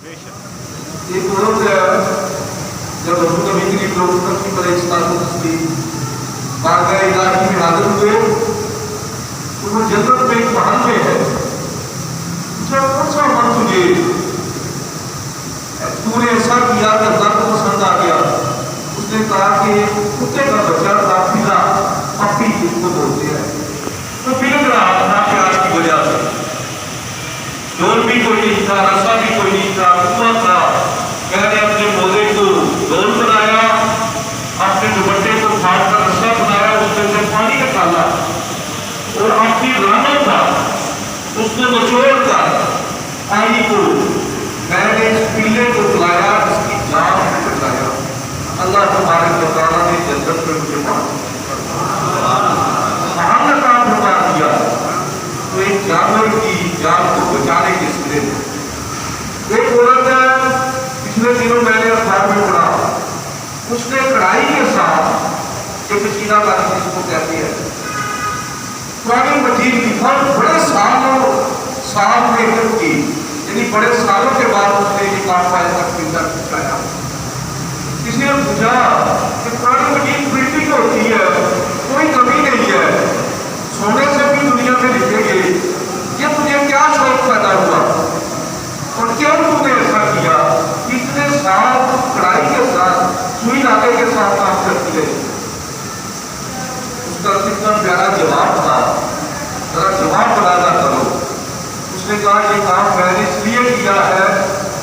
ایک عورت ہے جب رسول نبی کریم صلی اللہ علیہ وسلم بارگاہ الہی میں حاضر ہوئے تو وہ جنت میں ایک محل میں ہے. پوچھا کون سا عمل تجھے تو نے ایسا کیا کہ اللہ کو پسند آ گیا؟ اس نے کہا کہ کتے کا بچہ تھا پیلا پپی جس کو بولتے ہیں وہ بلک رہا تھا پیاس کی وجہ سے. ڈول بھی کوئی نہیں تھا, رسا بھی کوئی نہیں تھا, کنواں تھا. میں نے اپنے موزے کو ڈول بنایا, اپنے دوپٹے کو پھاڑ کر رسا بنایا, اس میں سے پانی نکالا اور اپنی رانوں کا اس کو نچوڑ کر پانی کو میں نے اس پیلے کو پلایا, اس کی جان کو بچایا. اللہ تبارک و تعالیٰ نے جنت میں مجھے محل کا فرما دیا. تو ایک جانور کی جان کو بچانے کے سلسلے میں ایک عورت ہے, پچھلے دنوں میں نے اخبار میں پڑھا, اس نے کڑھائی کے ساتھ ایک چینا کاری جس کو کہتے ہیں قرآن مجید کی بڑے سالوں سال محنت کی, یعنی بڑے سالوں کے بعد اس نے یہ کام پائے تک پیندر پہنچایا. کسی نے پوچھا کہ قرآن مجید پرنٹنگ ہوتی ہے, کوئی کمی نہیں ہے, سونے سے بھی دنیا میں لکھے گے, یہ تجھے کیا شوق پیدا ہوا اور کیوں تم نے ایسا کیا؟ اتنے سال کڑھائی کے ساتھ سوئی دھاگے کے ساتھ کام کرتی ہے. اس کا کتنا پیارا جواب تھا, ذرا جواب بنانا کرو. اس نے کہا یہ کام میں نے اس لیے کیا ہے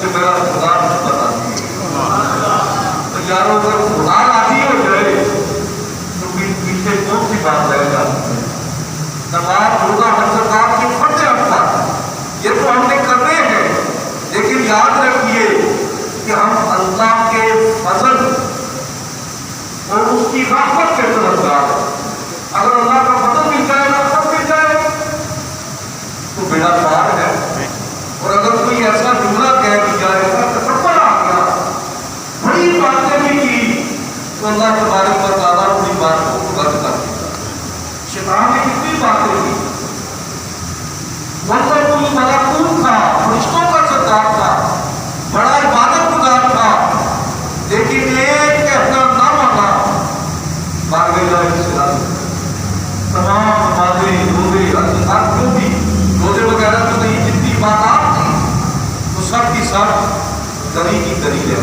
کہ میرا خدا بتا دیے. تو یارو اگر خدا راضی ہو جائے تو پیچھے کون سی بات رہ جاتی ہے؟ نماز روزہ حج زکات کے فرض افعال یہ تو ہم نے کرنے ہیں, لیکن یاد رکھیے کہ ہم اللہ کے فضل اور اس کی رحمت کے طرفدار ہیں. اگر اللہ کا فضل مل جائے, رحمت مل جائے تو بیڑا پار ہے. اور اگر کوئی ایسا جملہ کہہ دیا, ایسا تکبر آ گیا, بڑی باتیں بھی کی, تو اللہ تبارک و تعالیٰ اپنی بات کو رد کر دیتا. شیطان نے کتنی باتیں کی, مطلب ملکوت تھا, فرشتوں کا سردار تھا, بڑا عبادت گزار تھا, لیکن ایک کہنا نہ مانا. تمام نمازیں, روزے, حج جو بھی روزے وغیرہ تو نہیں, جتنی عبادات تھی تو سب کی سب دری کی دری ہے.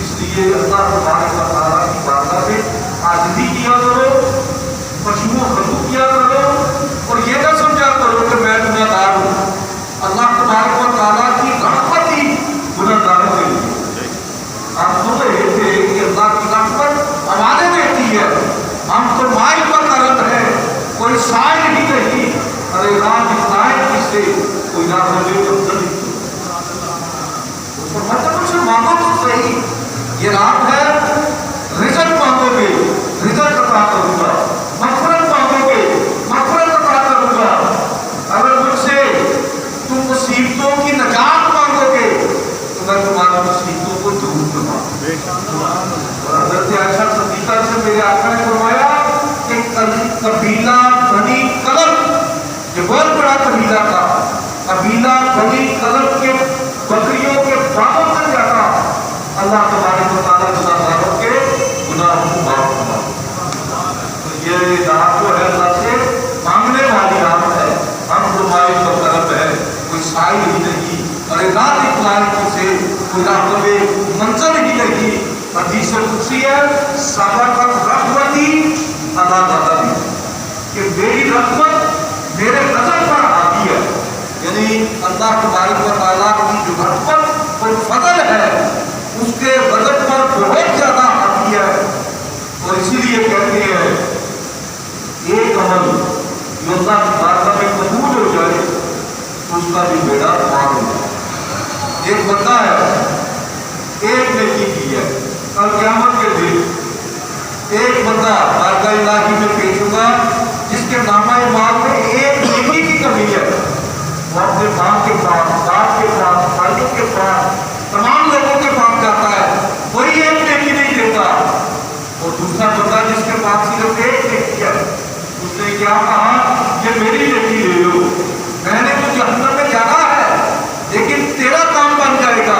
اس لیے اللہ تبارک و تعالیٰ کی بارگاہ میں عاجزی کیا کرو, خشوع و خضوع کیا کرو, اور یہ نہ سمجھا کرو کہ میں گناہ گار ہوں. اللہ تبارک و تعالیٰ کی رحمت ہی گناہ گاروں کے لیے. آپ سن رہے تھے کہ اللہ کی رحمت آوازیں دیتی ہے, ہم تو مائل پر کرت ہے, کوئی سائل ہی نہیں. ارے رام اطلاعات کس سے کوئی نہ بولے تو نہیں. مطلب مجھ سے مانگو تو صحیح, یہ رات ہے, رزق مانگو گے رزق عطا کروں گا, مغفرت مانگو گے مغفرت عطا کروں گا. اگر مجھ سے تم مصیبتوں کی نجات مانگو گے تو میں تمہاری مصیبتوں کو دور کروں. اور حضرت عائشہ صدیقہ سے میرے آقا نے فرمایا کہ قبیلہ بنی کلب, یہ بہت بڑا قبیلہ تھا, قبیلہ بنی کلب کے بکریوں کے باغوں پر جاتا اللہ تبارک و تعالیٰ گناہ گاروں کے گناہوں کو معاف کرتا. یہ رات جو ہے اللہ سے مانگنے والی رات ہے, ہم فرمائے تو طرف ہے, کوئی سائل ہی نہیں, اور رات اطلاعات سے کوئی راہب منظر ہی نہیں. حدیث قدسی ہے, سابقت رحمتی علی غضبی, کہ میری رحمت میرے غضب پر آتی ہے. یعنی اللہ تبارک و تعالیٰ کی جو رحمت اور فضل ہے اس کے غضب پر بہت زیادہ آتی ہے. اور اسی لیے کہتے ہیں ایک عمل جو اللہ کی بارگاہ میں قبول ہو جائے تو اس کا بھی بیڑا پار ہو جائے. ایک بندہ ہے, ایک نیکی کی ہے, کل قیامت کے دن ایک بندہ بارگاہ الہی میں پیش ہوگا جس کے نامہ اعمال میں ایک نیکی کی کمی ہے. وہ اپنے ماں کے پاس, باپ کے پاس, بھائیوں کے پاس, تمام لوگوں کے پاس جاتا ہے, کوئی ایک نیکی نہیں دیتا. اور دوسرا بندہ جس کے پاس صرف ایک نیکی ہے, اس نے کیا کہا کہ میری نیکی لے لو, میں نے تو جہنم میں جانا ہے لیکن تیرا کام بن جائے گا.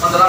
15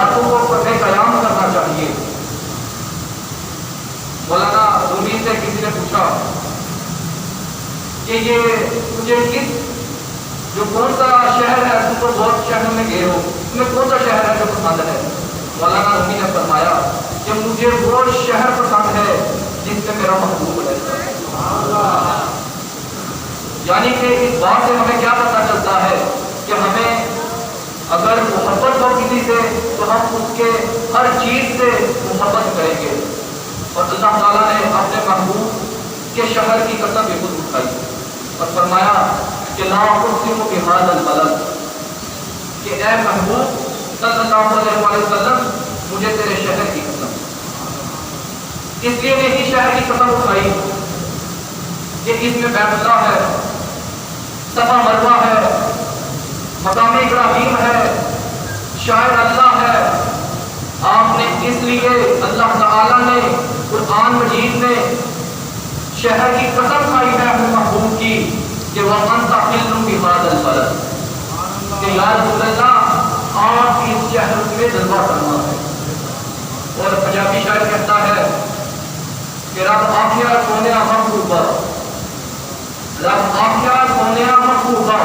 راتوں کو پردے قیام کرنا چاہیے۔ مولانا رومی سے کسی نے پوچھا کہ یہ مجھے جو کون سا شہر ہے، تم تو بہت شہروں میں گئے ہو، تمہیں کون سا شہر ہے جو پسند ہے؟ مولانا رومی نے فرمایا کہ مجھے وہ شہر پسند ہے جس میں میرا محبوب رہتا ہے۔ یعنی کہ اس بات سے ہمیں کیا پتہ چلتا ہے کہ ہمیں اگر محبت ہو کسی سے تو ہم اس کے ہر چیز سے محبت کریں گے۔ اور اللہ تعالیٰ نے اپنے محبوب کے شہر کی قسم بھی خود اٹھائی اور فرمایا کہ لا اقسم بہذا البلد، کہ اے محبوب صلی اللہ علیہ وسلم مجھے تیرے شہر کی قسم، اس لیے نے اس شہر کی قسم اٹھائی کہ اس میں بیت اللہ ہے، صفا مروہ ہے، مقام ابراہیم ہے، شاعر اللہ ہے۔ آپ نے اس لیے اللہ تعالیٰ نے قرآن مجید میں شہر کی قسم کھائی ہے اپنے محبوب کی کہ وَأَنْتَ حِلٌّ بِهَذَا الْبَلَدِ، کہ یا رسول اللہ آپ اس شہر میں جلوہ فرما ہے۔ اور پنجابی شاعر کہتا ہے کہ رب آخیا سونیا محبوبہ، رب آخیا سونیا محبوبہ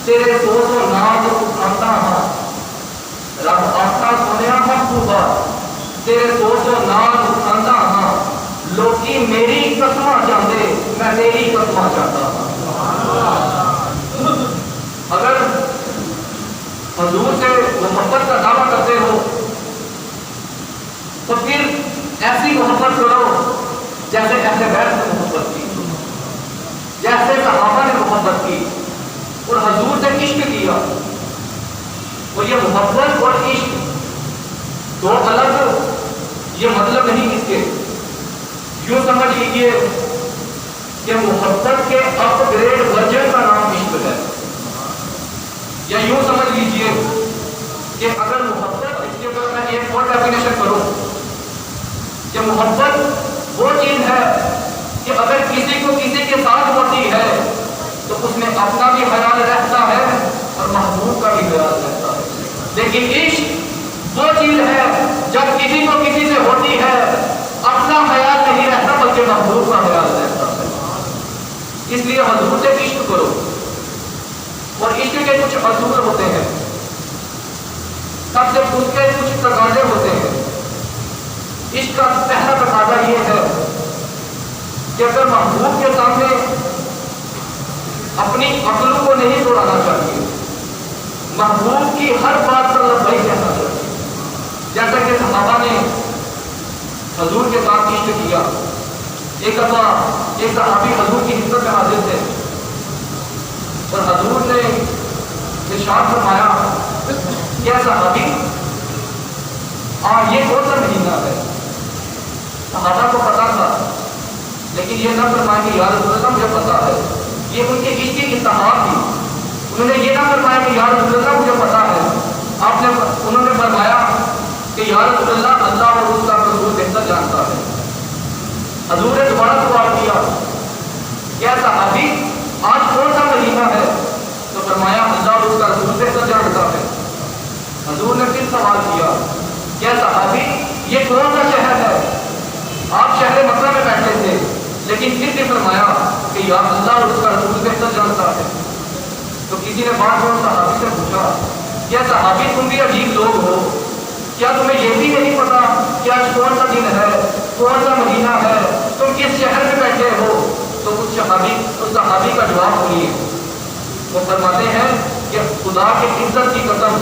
تیرے سوز و ناز اٹھاتا ہاں، رب آخیا سونیا محبوبہ تیرے سوز و ناز اٹھاتا ہاں، لوکی میری قسمہ چاہتے میں تیری قسمہ چاہتا ہاں۔ اگر حضور سے محبت کا دعویٰ کرتے ہو تو پھر ایسی محبت کرو جیسے اہل بیت نے محبت کی، جیسے صحابہ نے محبت کی اور حضور سے عشق کیا۔ اور یہ محبت اور عشق دو الگ یہ مطلب نہیں اس کے، یوں سمجھ لیجیے کہ محبت کے اپ گریڈ ورژن کا نام عشق ہے، یا یوں سمجھ لیجیے کہ اگر محبت، اس کے اوپر میں ایک اور ڈیفینیشن کروں کہ محبت وہ چیز ہے کہ اگر کسی کو کسی کے ساتھ ہوتی ہے تو اس میں اپنا بھی خیال رہتا ہے اور محبوب کا بھی خیال رہتا ہے، لیکن عشق وہ چیز ہے جب کسی کو کسی سے ہوتی ہے اپنا خیال نہیں رہتا بلکہ محبوب کا خیال رہتا ہے۔ اس لیے حضور سے عشق کرو، اور عشق کے کچھ اصول ہوتے ہیں، سب سے اس کے کچھ تقاضے ہوتے ہیں۔ عشق کا پہلا تقاضا یہ ہے کہ اگر محبوب کے سامنے اپنی عقل کو نہیں توڑانا چاہیے، محبوب کی ہر بات پر لبیک کہنا چاہیے، جیسا کہ صحابہ نے حضور کے ساتھ عشق کیا۔ ایک دفعہ ایک صحابی حضور کی خدمت میں حاضر تھے اور حضور نے ارشاد فرمایا کہ اے صحابی یہ کون سا مہینہ ہے؟ صحابہ کو پتا تھا لیکن یہ نہ فرمایا کہ یا رسول اللہ مجھے پتا ہے، یہ ان کے عشق کی انتہا تھی۔ انہوں نے یہ نہ فرمایا کہ یا رسول اللہ مجھے پتا ہے، انہوں نے فرمایا کہ یا رسول اللہ اللہ اور اس کا رسول بہتر جانتا ہے۔ حضور نے دوبارہ سوال کیا کہ اے صحابی آج کون سا مہینہ ہے؟ تو فرمایا اللہ اور اس کا رسول بہتر جانتا ہے۔ حضور نے پھر سوال کیا کہ اے صحابی یہ کون سا شہر ہے؟ آپ شہر مکہ میں بیٹھے تھے لیکن پھر بھی فرمایا کہ یا اللہ اور اس کا رسول بہتر جانتا ہے۔ تو کسی نے بات اور صحابی سے پوچھا کہ صحابی تم بھی عجیب لوگ ہو، کیا تمہیں یہ بھی نہیں پتا کہ آج کون سا دن ہے، کون سا مہینہ ہے، تم کس شہر میں بیٹھے ہو؟ تو اس صحابی کا جواب سنیے، وہ فرماتے ہیں کہ خدا کی عزت کی قسم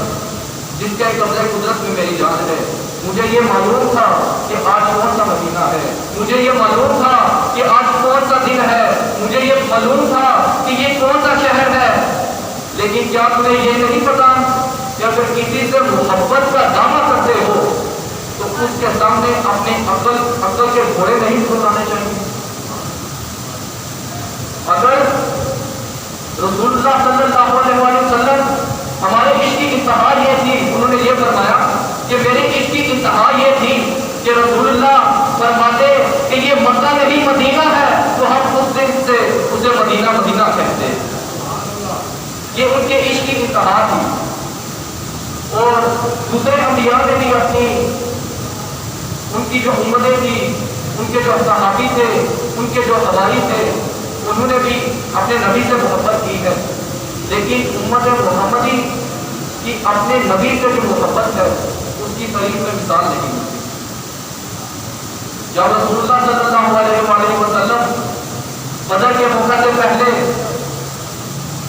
جس کے قبضہ قدرت میں میری جان ہے، مجھے یہ معلوم تھا کہ آج کون سا مہینہ ہے، مجھے یہ معلوم تھا کہ آج کون سا دن ہے، مجھے یہ معلوم تھا کہ یہ کون سا شہر ہے، لیکن کیا تمہیں یہ نہیں پتا کہ اگر کسی سے محبت کا دعویٰ کرتے ہو تو اس کے سامنے اپنے عقل کے گھوڑے نہیں سنانے چاہیے؟ اگر رسول اللہ صلی اللہ علیہ وسلم ہمارے عشق کی انتہا یہ تھی، انہوں نے یہ فرمایا کہ میرے عشق کی انتہا یہ تھی کہ رسول اللہ فرماتے کہ یہ مکہ نہیں مدینہ ہے، تو ہم اس دن سے اسے مدینہ مدینہ کہتے ہیں۔ یہ ان کے عشق کی انتہا تھی۔ اور دوسرے انبیاء نے بھی اپنی ان کی جو امتیں تھی، ان کے جو صحابی تھے، ان کے جو حواری تھے، انہوں نے بھی اپنے نبی سے محبت کی ہے، لیکن امت محمدی کی اپنے نبی سے جو محبت ہے اس کی قریب میں مثال نہیں ملتی۔ جب رسول اللہ صلی اللہ علیہ وآلہ وسلم بدر کے موقع سے پہلے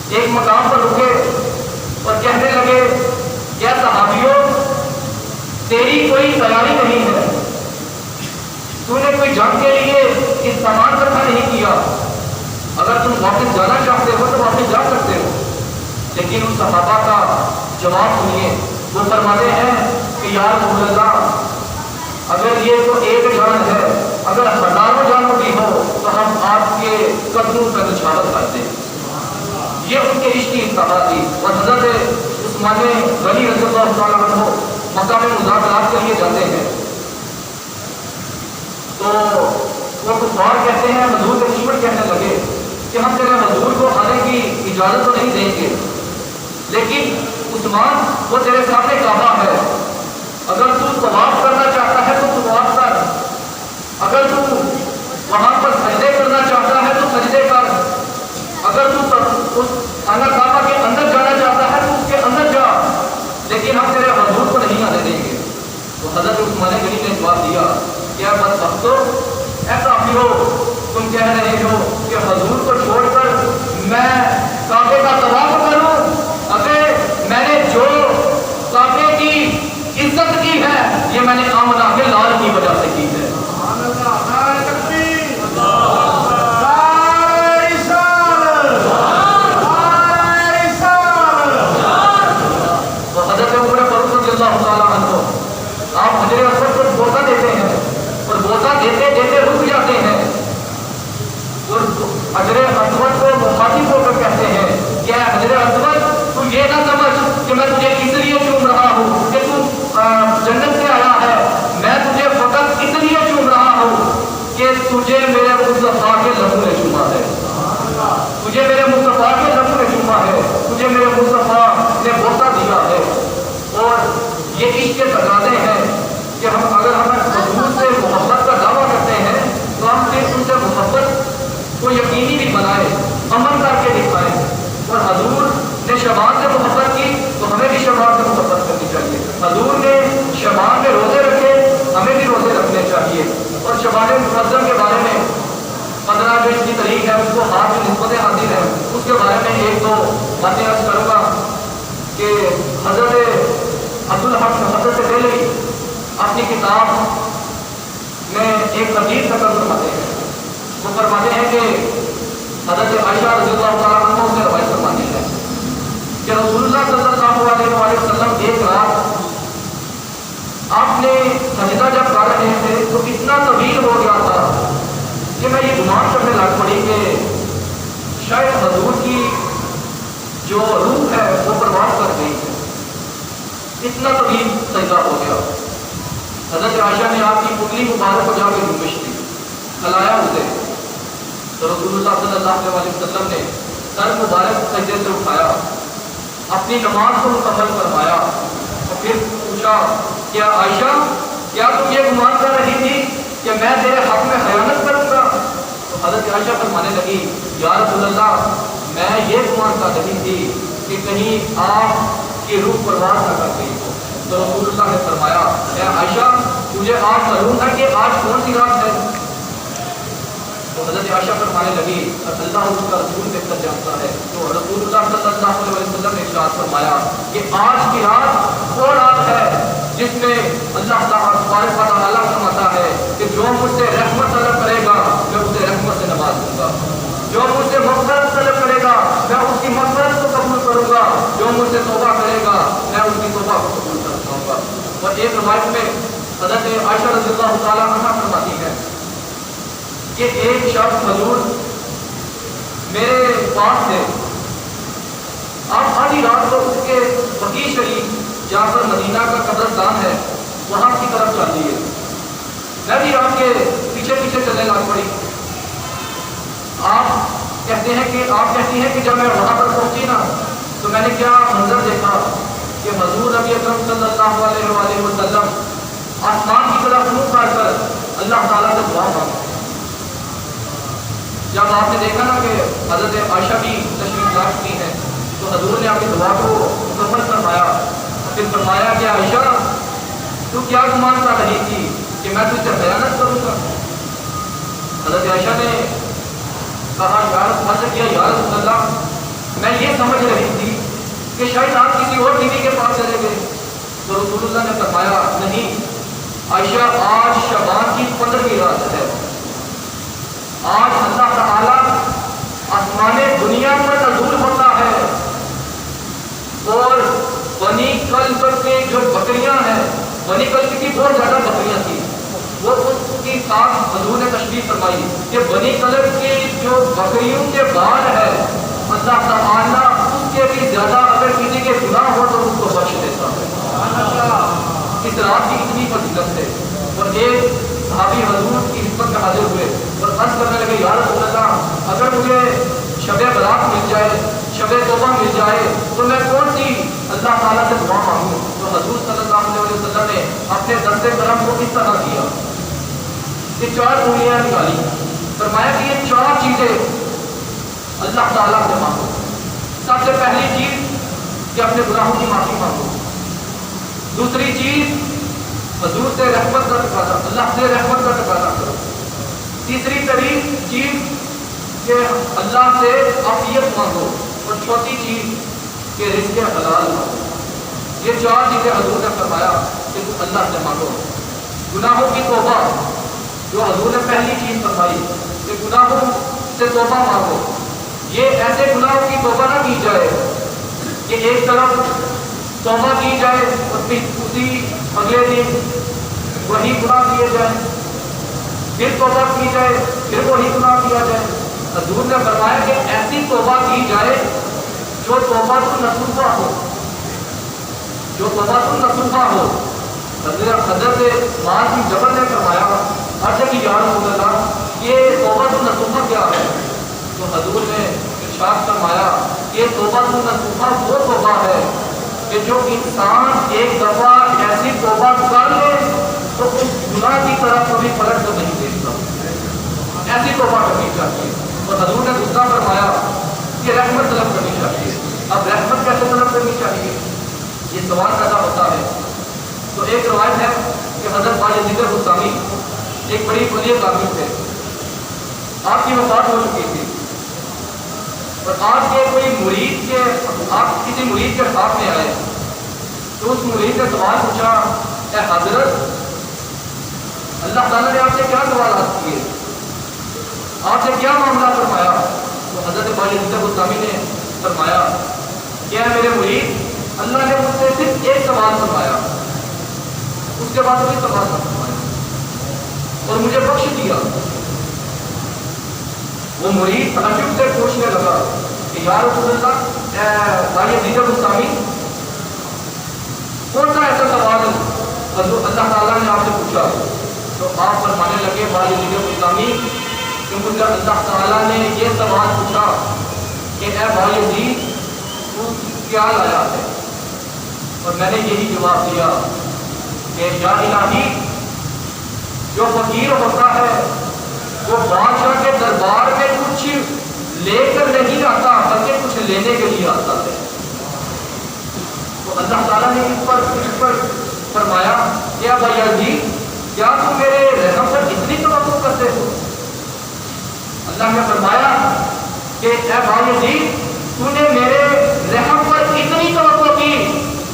ایک مقام پر رکے اور کہنے لگے کیا صحابیوں تیری کوئی تیاری نہیں ہے، تو نے کوئی جنگ کے لیے اس سامان اکٹھا نہیں کیا، اگر تم واپس جانا چاہتے ہو تو واپس جا سکتے ہو۔ لیکن ان صحابہ کا جواب سنیے، وہ فرماتے ہیں کہ یا رسول اللہ اگر یہ تو ایک جان ہے، اگر ہزاروں جانوں بھی ہو تو ہم آپ کے قدموں پر نچھاور کرتے ہیں۔ یہ ان کے عشق کی انتہا تھی۔ اور حضرت عثمان غنی رضی اللہ تعالیٰ عنہ مکہ میں مذاکرات کے لیے جاتے ہیں تو وہ کفار کہتے ہیں، حضور کے دشمن کہنے لگے کہ ہم تیرے حضور کو آنے کی اجازت تو نہیں دیں گے، لیکن عثمان وہ تیرے سامنے کعبہ ہے، اگر تو طواف کرنا چاہتا ہے تو طواف کر، اگر تو وہاں پر سجدے کرنا چاہتا ہے تو سجدے کر، اگر تو اس خانہ کعبہ کے اندر جانا چاہتا ہے تو اس کے اندر جا، لیکن ہم تیرے حضور کو نہیں آنے دیں گے۔ تو حضرت عثمان غنی نے جواب دیا کیا بدبختو، ایسا بھی ہو تم کہہ رہے ہو کہ حضور کو چھوڑ کر میں کعبے کا طواف کروں، اگر میں نے جو کعبے کی عزت کی ہے یہ میں نے آمنہ کے لال کی وجہ سے کی ہے۔ آپ حجر اسود کو بوسہ دیتے ہیں اور بوسہ دیتے دیتے رک جاتے ہیں اور حجر اسود کو مخاطب ہو کر کہتے ہیں کیا حجر اسود تو یہ نہ سمجھ کہ میں تجھے اس لیے چوم رہا ہوں کہ تو جنت سے آیا ہے، میں تجھے فقط اس لیے چوم رہا ہوں کہ تجھے میرے مصطفیٰ کے لبوں نے چوما ہے، تجھے میرے مصطفیٰ کے لبوں نے چوما ہے، تجھے میرے مصطفیٰ نے بوسہ دیا ہے۔ اور یہ عشق کے تقاضے ہیں کہ ہم اگر ہمیں حضور سے محبت کا دعویٰ کرتے ہیں تو ہم صرف ان سے محبت کو یقینی بھی بنائیں، عمل کر کے دکھائیں۔ اور حضور نے شعبان سے محبت کی تو ہمیں بھی شعبان سے محبت کرنی چاہیے، حضور نے شعبان میں روزے رکھے ہمیں بھی روزے رکھنے چاہیے۔ اور شعبان معظم کے بارے میں 15 جو اس کی تاریخ ہے اس کو ہاتھ میں نسبتیں حاصل ہیں، اس کے بارے میں ایک دو باتیں عرض کروں گا کہ حضرت عبدالحق حضرت دہلوی اپنی کتاب میں ایک عجیب نقل فرماتے ہیں، وہ فرماتے ہیں کہ حضرت عائشہ رضی اللہ تعالیٰ عنہ سے روایت فرماتی ہے کہ رسول اللہ صلی اللہ علیہ وسلم ایک رات آپ نے سجدہ جب کر رہے تھے تو اتنا طویل ہو گیا تھا کہ میں یہ گمان کرنے لگ پڑی کہ شاید حضور کی جو روح ہے وہ پرواز کر گئی ہے، اتنا طویل سجدہ ہو گیا۔ حضرت عائشہ نے آپ کی انگلی مبارک کو جا کے جنبش دی، کھلایا اسے، تو رسول اللہ صلی اللہ علیہ وسلم نے سر مبارک سجدے سے اٹھایا، اپنی نماز کو مکمل فرمایا اور پھر پوچھا کیا عائشہ کیا تم یہ گمان کر رہی تھی کہ میں تیرے حق میں خیانت کروں گا؟ تو حضرت عائشہ فرمانے لگی یا رسول اللہ میں یہ گمان کر رہی تھی کہ کہیں آپ کی روح پرواز نہ کر گئی ہو۔ تو رسول اللہ نے فرمایا اے عائشہ تجھے آج معلوم ہے کہ آج کون سی رات ہے؟ تو حضرت عائشہ فرمانے لگی اللہ اس کا رسول بہتر جانتا ہے۔ تو رسول اللہ صلی اللہ علیہ وسلم نے ارشاد فرمایا کہ آج کی رات وہ رات ہے جس میں اللہ تبارک و تعالیٰ فرماتا ہے کہ جو مجھ سے رحمت طلب کرے گا میں اسے رحمت سے نواز دوں گا، جو مجھ سے مغفرت طلب کرے گا میں اس کی مغفرت کو قبول کروں گا، جو مجھ سے توبہ کرے گا میں اس کی توبہ کو قبول کروں گا۔ اور ایک روایت میں حضرت عائشہ رضی اللہ تعالیٰ عنہ فرماتی ہے کہ ایک شخص حضور میرے پاس تھے، آپ آدھی رات کو اس کے بقیع شریف جہاں پر مدینہ کا قبرستان ہے وہاں کی طرف چل دیے، میں بھی آپ کے پیچھے پیچھے چلنے لگ پڑی۔ آپ کہتی ہیں کہ جب میں وہاں پر پہنچی نا تو میں نے کیا منظر دیکھا کہ حضور نبی اکرم صلی اللہ اللہ علیہ وآلہ وسلم آسمان کی طرف منہ کر کر اللہ تعالیٰ سے دعا مانگا. جب آپ نے دیکھا نا کہ حضرت عائشہ بھی تشریف لا چکی ہے تو حضور نے اپنی دعا کو مکمل فرمایا. پھر فرمایا کہ عائشہ تو کیا گمان کر رہی تھی کہ میں تجھ سے خیانت کروں گا؟ حضرت عائشہ نے کہا یا رسول اللہ میں یہ سمجھ رہی تھی کہ شاید آپ کسی اور بیوی کے پاس چلے گئے. تو رسول اللہ نے فرمایا نہیں عائشہ، آج شعبان کی 15ویں رات ہے. آج اللہ تعالیٰ آسمان دنیا پر نزول ہوتا ہے اور بنی کلب کے جو بکریاں ہیں، بنی کلب کی بہت زیادہ بکریاں تھیں، وہ اس کی ساتھ حضور نے تشریف فرمائی کہ بنی کلب کی جو بکریوں کے بال ہے اللہ تعالیٰ اس کے بھی زیادہ اگر کسی کے گناہ ہو تو اس کو بخش دیتا ہے. اس رات کی اتنی فضیلت ہے. اور ایک صحابی حضور کی خدمت میں حاضر ہوئے اور عرض کرنے لگے یا رسول اللہ اگر مجھے شب برات مل جائے، شب توبہ مل جائے تو میں کون سی اللہ تعالیٰ سے دعا مانگوں؟ تو حضور صلی اللہ علیہ وسلم نے اپنے دست کرم کو اس طرح کیا کہ 4 انگلیاں نکالی. فرمایا کہ یہ 4 چیزیں اللہ تعالیٰ سے مانگو. سب سے پہلی چیز کہ اپنے گناہوں کی معافی مانگو. دوسری چیز حضور سے رحمت کا تقاضا، اللہ سے رحمت کا تقاضا کرو. تیسری چیز کہ اللہ سے عافیت مانگو. اور چوتھی چیز کہ رزق حلال مانگو. یہ 4 چیزیں حضور نے فرمایا کہ تم اللہ سے مانگو. گناہوں کی توبہ جو حضور نے پہلی چیز فرمائی کہ گناہوں سے توبہ مانگو. یہ ایسے گناہوں کی توبہ نہ کی جائے کہ ایک طرف توبہ کی جائے اور پھر اسی اگلے دن وہی گناہ کیے جائیں، پھر توبہ کی جائے پھر وہی گناہ کیا جائے. حضور نے فرمایا کہ ایسی توبہ کی جائے جو توبہ نصوحہ ہو، جو توبہ نصوحہ ہو. حضرت معاذ بن جبل نے فرمایا عرض کی یا رسول اللہ یہ توبہ نصوحہ کیا ہے؟ تو حضور نے ارشاد فرمایا یہ توبہ نصوحہ وہ توبہ ہے کہ جو انسان ایک دفعہ ایسی توبہ کر لے تو اس گناہ کی طرف کبھی پلٹ تو نہیں دیکھتا. ایسی توبہ کرنی چاہیے. اور حضور نے دوسرا فرمایا کہ رحمت طلب کرنی چاہیے. اب رحمت کیسے طلب کرنی چاہیے یہ سوال پیدا ہوتا ہے. تو ایک روایت ہے کہ حضرت باجد بستامی ایک بڑی ولی کامل تھے، آپ کی وفات ہو چکی تھی اور آپ کے کوئی مرید کے آپ کسی مرید کے ساتھ میں آئے تو اس مرید نے سوال پوچھا اے حضرت اللہ تعالیٰ نے آپ سے کیا سوالات کیے، آپ سے کیا معاملہ فرمایا؟ تو حضرت باجد بستامی نے فرمایا کہ اے میرے مرید اللہ نے مجھ سے صرف ایک سوال فرمایا، اس کے بعد کوئی سوال نہ فرمایا اور مجھے بخش دیا. وہ مرید تعجب سے پوچھنے لگا کہ یا رسول اللہ باجد بستامی کون سا ایسا سوال حضور اللہ تعالیٰ نے آپ سے پوچھا؟ تو آپ فرمانے لگے باجد بستامی کہ مجھے اللہ تعالیٰ نے یہ سوال پوچھا کہ اے باجد تو کیا لایا ہے؟ اور میں نے یہی جواب دیا کہ یا الہی جو فقیر ہوتا ہے وہ بادشاہ کے دربار میں کچھ لے کر نہیں آتا بلکہ کچھ لینے کے لیے آتا ہے. تو اللہ تعالیٰ نے اس پر فرمایا کیا بھیا جی کیا تم میرے رحم پر اتنی توقع کرتے ہو؟ اللہ نے فرمایا کہ اے بھائی جی تو نے میرے رحم پر اتنی توقع کی،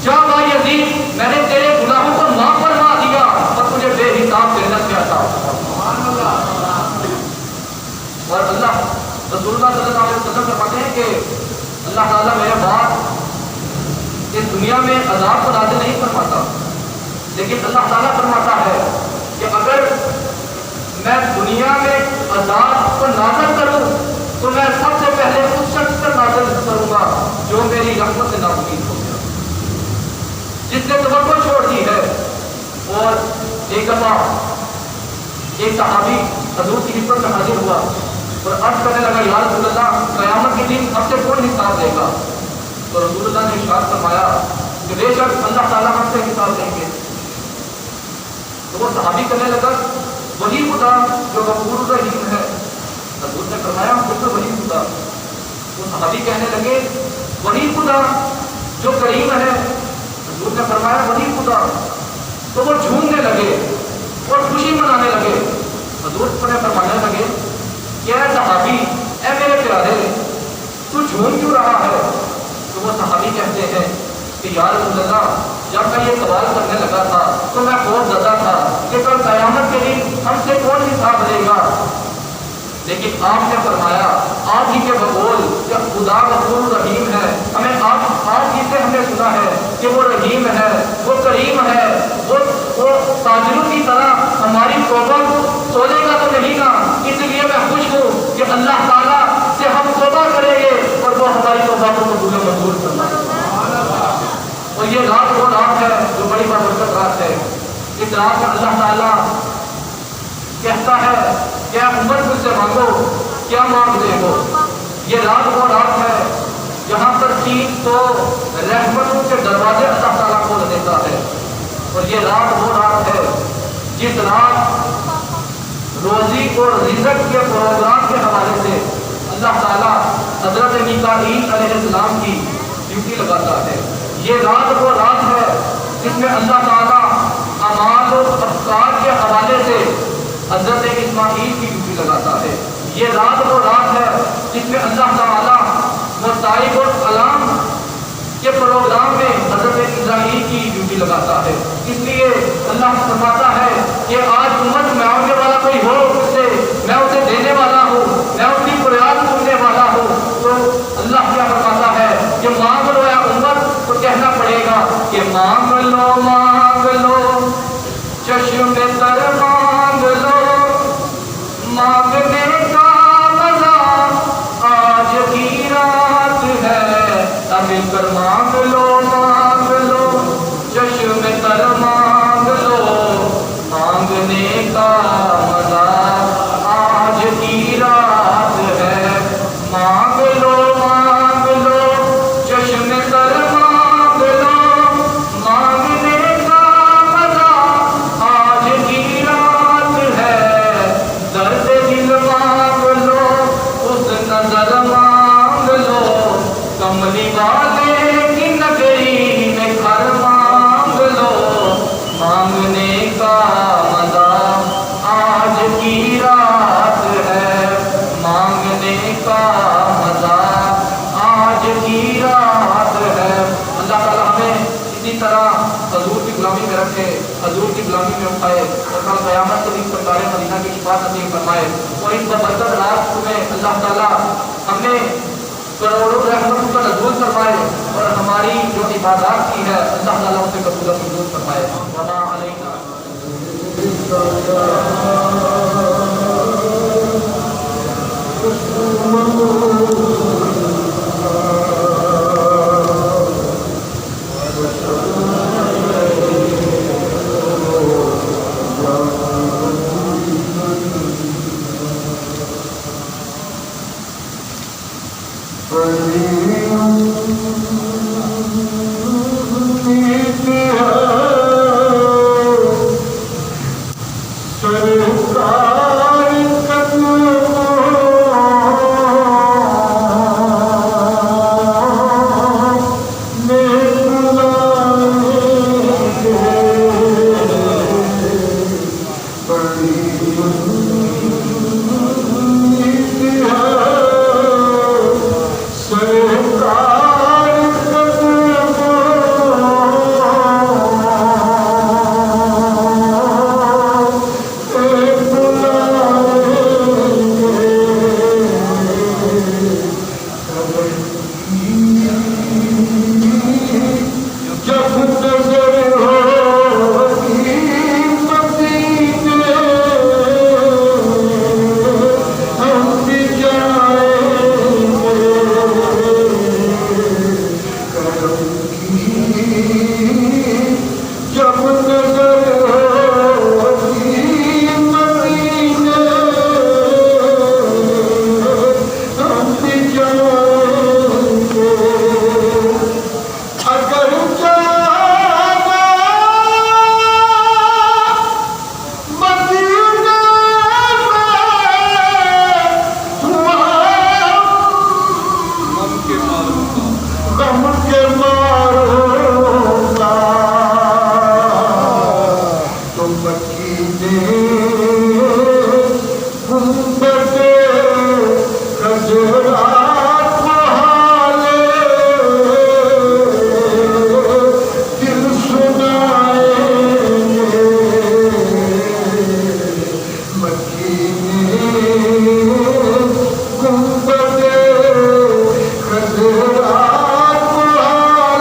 جا بھائی عزیز میں نے تیرے گناہوں کو معاف فرما دیا اور تجھے بے حساب جنت میں عطا. اور اللہ رسول اللہ صلی اللہ علیہ وسلم فرماتے ہیں کہ اللہ تعالیٰ میرے بعد اس دنیا میں عذاب کو نازل نہیں فرماتا، لیکن اللہ تعالیٰ فرماتا ہے کہ اگر میں دنیا میں عذاب کو نازل کروں تو میں سب سے پہلے اس شخص پر نازل کروں گا جو میری رحمت سے ناامید ہو گیا، جس نے توقع چھوڑ دی ہے. اور ایک دفعہ ایک صحابی حضور کی خدمت میں حاضر ہوا اور عرض کرنے لگا یا رسول اللہ قیامت کے دن ہم سے کون حساب دے گا؟ تو رسول اللہ نے ارشاد فرمایا کہ بے شک اللہ تعالیٰ ہم سے حساب لیں گے. تو وہ صحابی کہنے لگا وہی خدا جو غفور رحیم ہے. حضور نے فرمایا بالکل وہی خدا. وہ صحابی کہنے لگے وہی خدا جو کریم ہے. حضور نے فرمایا وہی خدا. تو وہ جھومنے لگے اور خوشی منانے لگے. حضور نے فرمانے لگے کہ اے صحابی اے میرے پیارے تو جھوم کیوں رہا ہے؟ تو وہ صحابی کہتے ہیں کہ یا رسول اللہ جب میں یہ سوال کرنے لگا تھا تو میں خوف زدہ تھا کہ کل قیامت کے دن ہم سے کون حساب لے گا. لیکن آپ نے فرمایا آپ ہی کے بقول کہ خدا غفور رحیم ہے. ہمیں آپ ہی سے ہم نے سنا ہے کہ وہ رحیم ہے, وہ کریم ہے, وہ تاجروں کی طرح ہماری توبہ تولے گا تو نہیں نا. اس لیے میں خوش ہوں کہ اللہ تعالیٰ سے ہم توبہ کریں گے اور وہ ہماری توبہ کو قبول و منظور فرمائے. اور یہ رات وہ رات ہے جو بڑی بابرکت رات ہے. اس رات میں اللہ تعالیٰ کہتا ہے کیا امت مجھ سے مانگو کیا مانگ دے گو. یہ رات وہ رات ہے جہاں پر 300 رحمتوں کے دروازے اللہ تعالیٰ کھول دیتا ہے. اور یہ رات وہ رات ہے جس رات روزی اور رزق کے پروگرام کے حوالے سے اللہ تعالیٰ حضرت میکائیل علیہ السلام کی ڈیوٹی لگاتا ہے. یہ رات وہ رات ہے جس میں اللہ تعالیٰ اعمال و افکار کے حوالے سے حضرت اسماعیل کی ڈیوٹی لگاتا ہے. یہ رات وہ رات ہے جس میں اللہ تعالیٰ مصائب اور کلام کے پروگرام میں حضرت اسرائیل کی ڈیوٹی لگاتا ہے. اس لیے اللہ فرماتا ہے کہ آج امت میں آنے والا کوئی ہو سے میں اسے دینے والا ہوں, میں اس کی فریاد سننے والا ہوں. تو اللہ کیا فرماتا ہے کہ مانگ لو یا امت, تو کہنا پڑے گا کہ مانگ لو چشم تر مانگ لو, مانگنے کا مزہ آج کی رات ہے. اب کر مانگ لو چشم تر مانگ لو, مانگنے کا مزہ آج کی رات ہے. مانگ لو چشم تر مانگ لو, مانگنے کا مزہ آج کی رات ہے. درد دل مانگ لو, اس نظر مانگ لو, کملی والے کی نگری میں گھر مانگ لو. مانگنے کا مزہ آج کی رات ہے, مانگنے کا مزہ آج کی رات ہے. اللہ تعالیٰ ہمیں اسی طرح حضور کی غلامی میں رکھے, حضور کی غلامی میں اٹھائے اور کل قیامت کے دن سرکار مدینہ کی شفاعت نصیب فرمائے. اور اس بابرکت رات میں اللہ تعالیٰ ہمیں کروڑوں رحمتوں کا نزول فرمائے اور ہماری جو عبادات کی ہے اللہ تعالیٰ اسے قبول و منظور فرمائے. وما علینا اگر کے ماروں گا تو مکی نے گنبد خجرات بحالے دل سنائیں گے مکی نے گنبد خجرات بحالے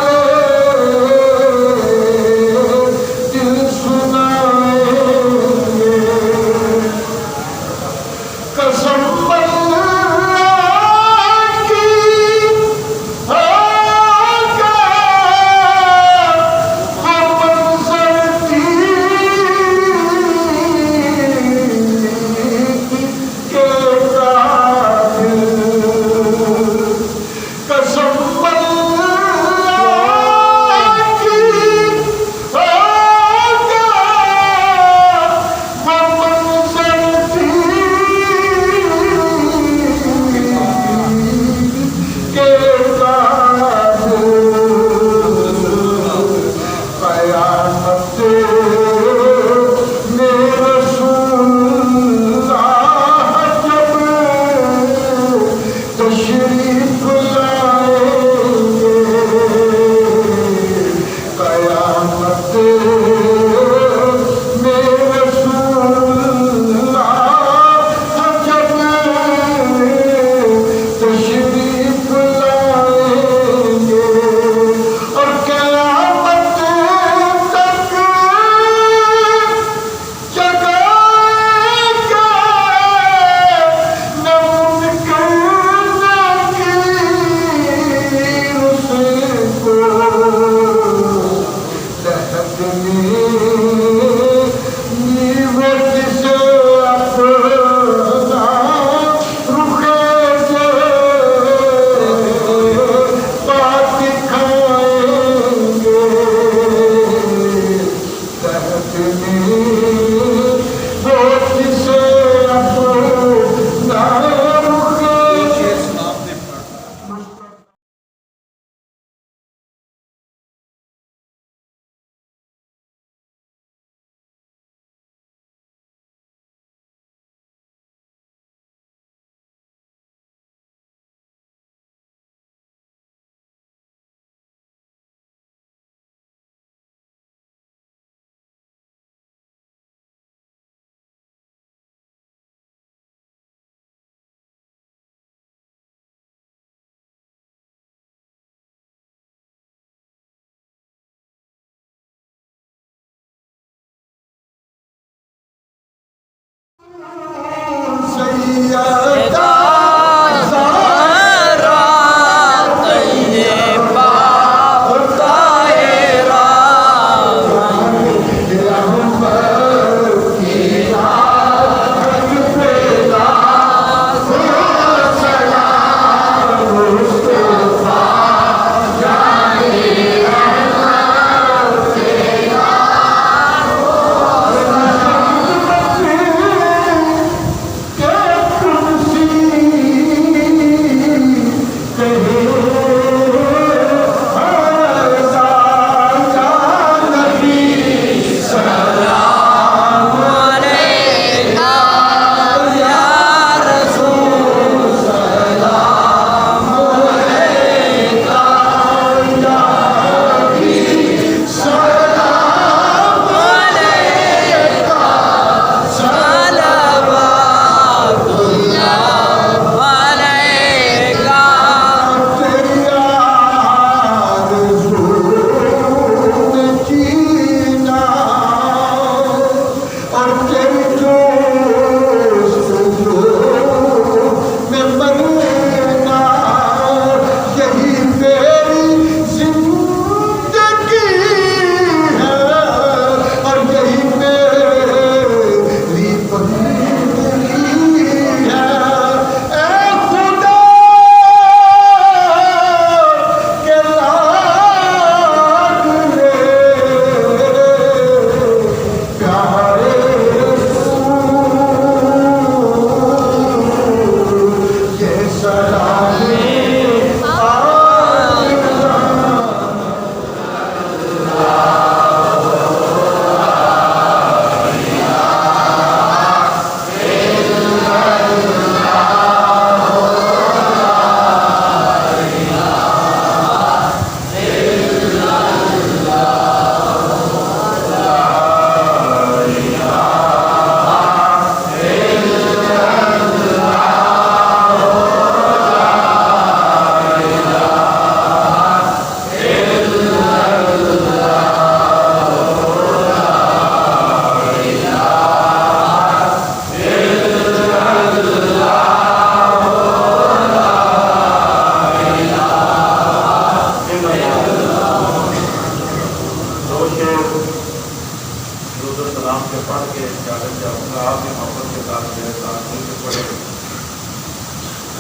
درود و سلام کے پڑھ کے اجازت چاہوں گا. آپ کی محبت کے ساتھ میرے ساتھ مل کے پڑھے.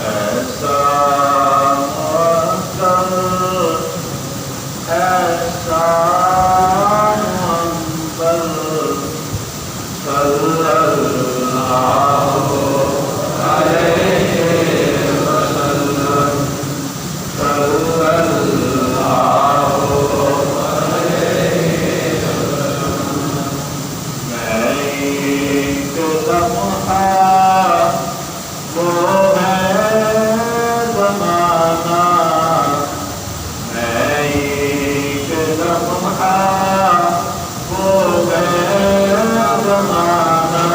ایسا ایسا صلی اللہ علیہ وسلم صلی اللہ علیہ وسلم. میں ایک لمحہ وہ ہے زمانہ میں ایک لمحہ وہ ہے زمانہ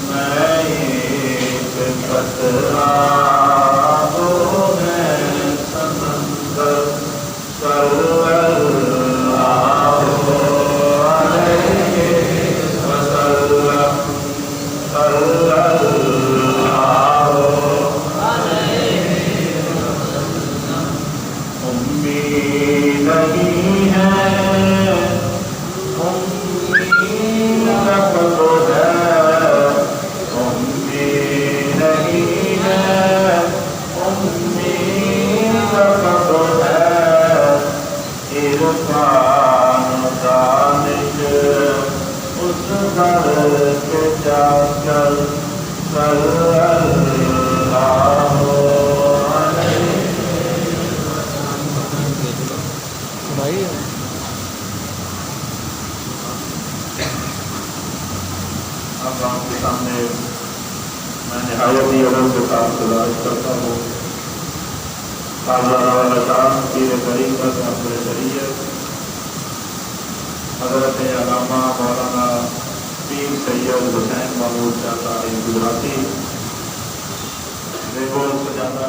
میں ایک قطرہ وہ ہے سمندر صلی اللہ علیہ وسلم صلی اللہ علیہ وسلم. امید نہیں ہے امید لفظ ہے امید نہیں ہے امید لفظ ہے عرفان دانش اس گھر کے جا کر صلی اللہ علیہ. اب آپ کے سامنے میں نہایت ہی ادب کے ساتھ گزارش کرتا ہوں پیر طریقت اپنے شریعت حضرت علامہ مولانا پیر سید حسین محمود شاہ صاحب گجراتی سجادہ